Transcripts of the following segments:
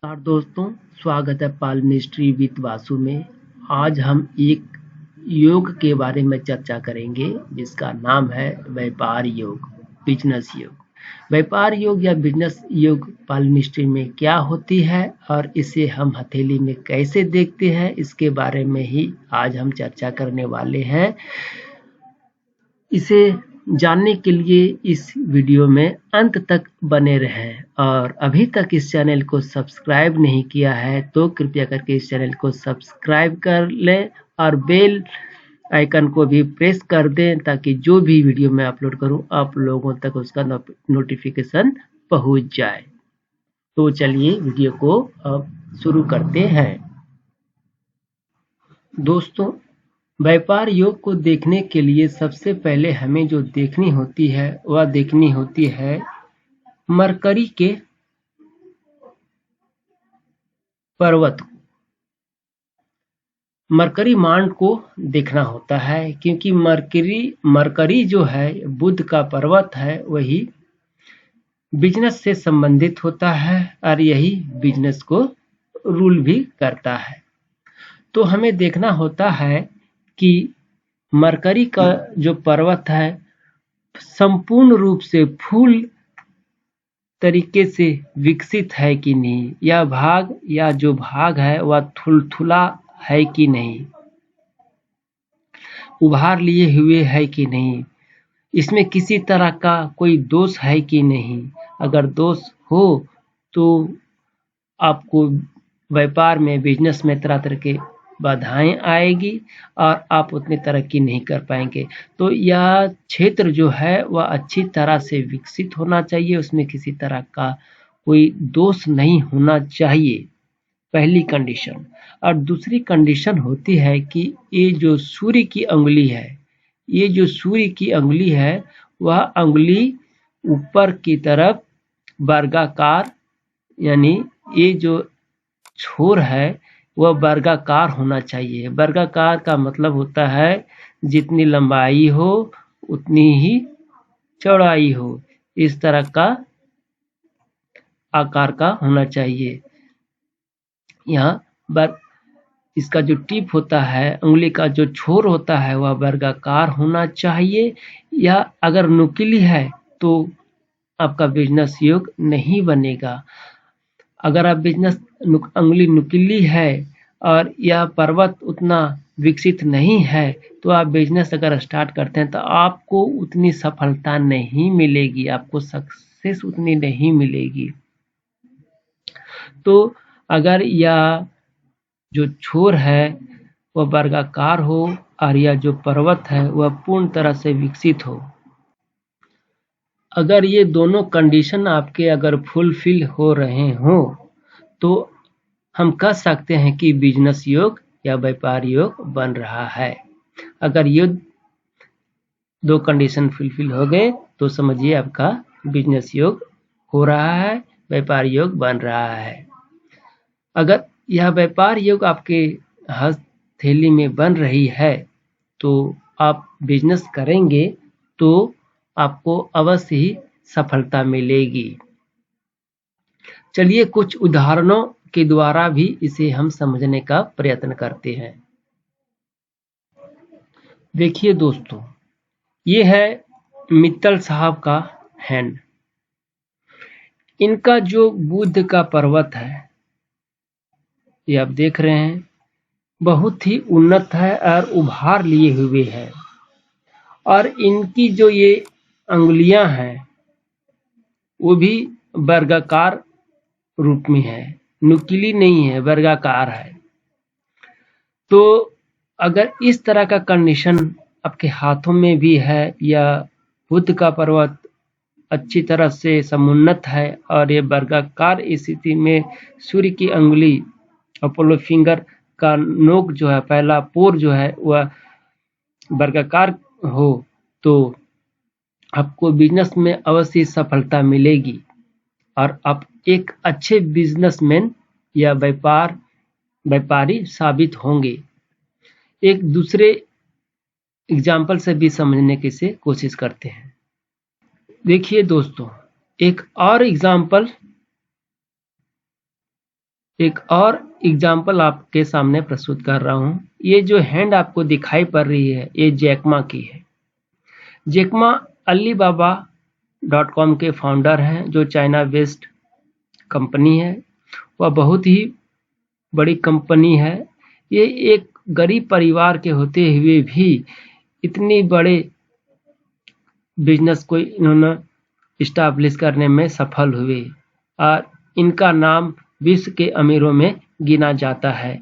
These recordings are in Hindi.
नमस्कार दोस्तों, स्वागत है पाल मिस्ट्री विद वासु में। आज हम एक योग के बारे में चर्चा करेंगे जिसका नाम है व्यापार योग, बिजनेस योग। व्यापार योग या बिजनेस योग पाल मिस्ट्री में क्या होती है और इसे हम हथेली में कैसे देखते हैं, इसके बारे में ही आज हम चर्चा करने वाले हैं। इसे जानने के लिए इस वीडियो में अंत तक बने रहें और अभी तक इस चैनल को सब्सक्राइब नहीं किया है तो कृपया करके इस चैनल को सब्सक्राइब कर लें और बेल आइकन को भी प्रेस कर दें ताकि जो भी वीडियो मैं अपलोड करूं आप लोगों तक उसका नोटिफिकेशन पहुंच जाए। तो चलिए वीडियो को अब शुरू करते हैं। दोस्तों, व्यापार योग को देखने के लिए सबसे पहले हमें जो देखनी होती है वह देखनी होती है मरकरी के पर्वत को, मरकरी मांड को देखना होता है क्योंकि मरकरी जो है बुध का पर्वत है, वही बिजनेस से संबंधित होता है और यही बिजनेस को रूल भी करता है। तो हमें देखना होता है कि मरकरी का जो पर्वत है संपूर्ण रूप से फूल तरीके से विकसित है कि नहीं, या जो भाग है वह थुलथुला है कि नहीं, उभार लिए हुए है कि नहीं, इसमें किसी तरह का कोई दोष है कि नहीं। अगर दोष हो तो आपको व्यापार में, बिजनेस में तरह तरह के बाधाएं आएगी और आप उतनी तरक्की नहीं कर पाएंगे। तो यह क्षेत्र जो है वह अच्छी तरह से विकसित होना चाहिए, उसमें किसी तरह का कोई दोष नहीं होना चाहिए, पहली कंडीशन। और दूसरी कंडीशन होती है कि ये जो सूर्य की अंगुली है, वह अंगुली ऊपर की तरफ वर्गाकार, यानी ये जो छोर है वह वर्गाकार होना चाहिए। वर्गाकार का मतलब होता है जितनी लंबाई हो उतनी ही चौड़ाई हो, इस तरह का आकार का होना चाहिए। यहाँ इसका जो टिप होता है, उंगली का जो छोर होता है वह वर्गाकार होना चाहिए। या अगर नुकीली है तो आपका बिजनेस योग नहीं बनेगा। अगर आप अंगुली नुकीली है और यह पर्वत उतना विकसित नहीं है तो आप बिजनेस अगर स्टार्ट करते हैं तो आपको उतनी सफलता नहीं मिलेगी, आपको सक्सेस उतनी नहीं मिलेगी। तो अगर यह जो छोर है वह वर्गाकार हो और यह जो पर्वत है वह पूर्ण तरह से विकसित हो, अगर ये दोनों कंडीशन आपके अगर फुलफिल हो रहे हों तो हम कह सकते हैं कि बिजनेस योग या व्यापार योग बन रहा है। अगर ये दो कंडीशन फुलफिल हो गए तो समझिए आपका बिजनेस योग हो रहा है, व्यापार योग बन रहा है। अगर यह व्यापार योग आपके हथेली में बन रही है तो आप बिजनेस करेंगे तो आपको अवश्य ही सफलता मिलेगी। चलिए कुछ उदाहरणों के द्वारा भी इसे हम समझने का प्रयत्न करते हैं। देखिए दोस्तों, ये है मित्तल साहब का हैंड। इनका जो बुध का पर्वत है ये आप देख रहे हैं, बहुत ही उन्नत है और उभार लिए हुए है। और इनकी जो ये अंगुलियां हैं वो भी वर्गाकार रूप में है, नुकीली नहीं है, वर्गाकार है। तो अगर इस तरह का कंडीशन आपके हाथों में भी है या बुध का पर्वत अच्छी तरह से समुन्नत है और ये वर्गाकार स्थिति में सूर्य की अंगुली अपोलो फिंगर का नोक जो है, पहला पोर जो है वह वर्गाकार हो तो आपको बिजनेस में अवश्य सफलता मिलेगी और आप एक अच्छे बिजनेसमैन या व्यापारी साबित होंगे। एक दूसरे एग्जाम्पल से भी समझने की से कोशिश करते हैं। देखिए दोस्तों, एक और एग्जाम्पल एक और एग्जाम्पल आपके सामने प्रस्तुत कर रहा हूं। ये जो हैंड आपको दिखाई पड़ रही है, ये जैकमा की है। जैकमा Alibaba.com के फाउंडर हैं, जो चाइना बेस्ड कंपनी है। वह बहुत ही बड़ी कंपनी है। ये एक गरीब परिवार के होते हुए भी इतनी बड़े बिजनेस को इन्होंने इस्टेब्लिश करने में सफल हुए और इनका नाम विश्व के अमीरों में गिना जाता है।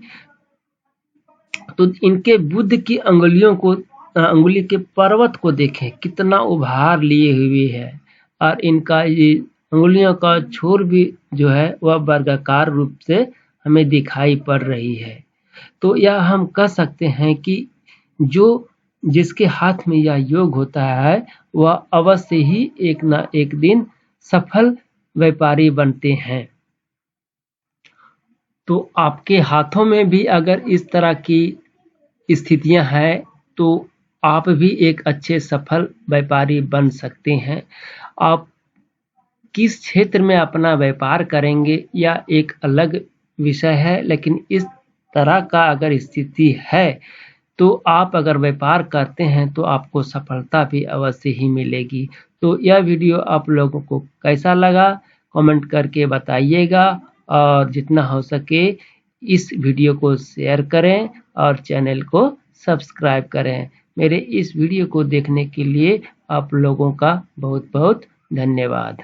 तो इनके बुद्ध की अंगुली के पर्वत को देखें, कितना उभार लिए हुए है और इनका ये अंगुलियों का छोर भी जो है वह वर्गाकार रूप से हमें दिखाई पड़ रही है। तो यह हम कह सकते हैं कि जिसके हाथ में यह योग होता है वह अवश्य ही एक ना एक दिन सफल व्यापारी बनते हैं। तो आपके हाथों में भी अगर इस तरह की स्थितियां हैं तो आप भी एक अच्छे सफल व्यापारी बन सकते हैं। आप किस क्षेत्र में अपना व्यापार करेंगे या एक अलग विषय है, लेकिन इस तरह का अगर स्थिति है तो आप अगर व्यापार करते हैं तो आपको सफलता भी अवश्य ही मिलेगी। तो यह वीडियो आप लोगों को कैसा लगा कमेंट करके बताइएगा और जितना हो सके इस वीडियो को शेयर करें और चैनल को सब्सक्राइब करें। मेरे इस वीडियो को देखने के लिए आप लोगों का बहुत बहुत धन्यवाद।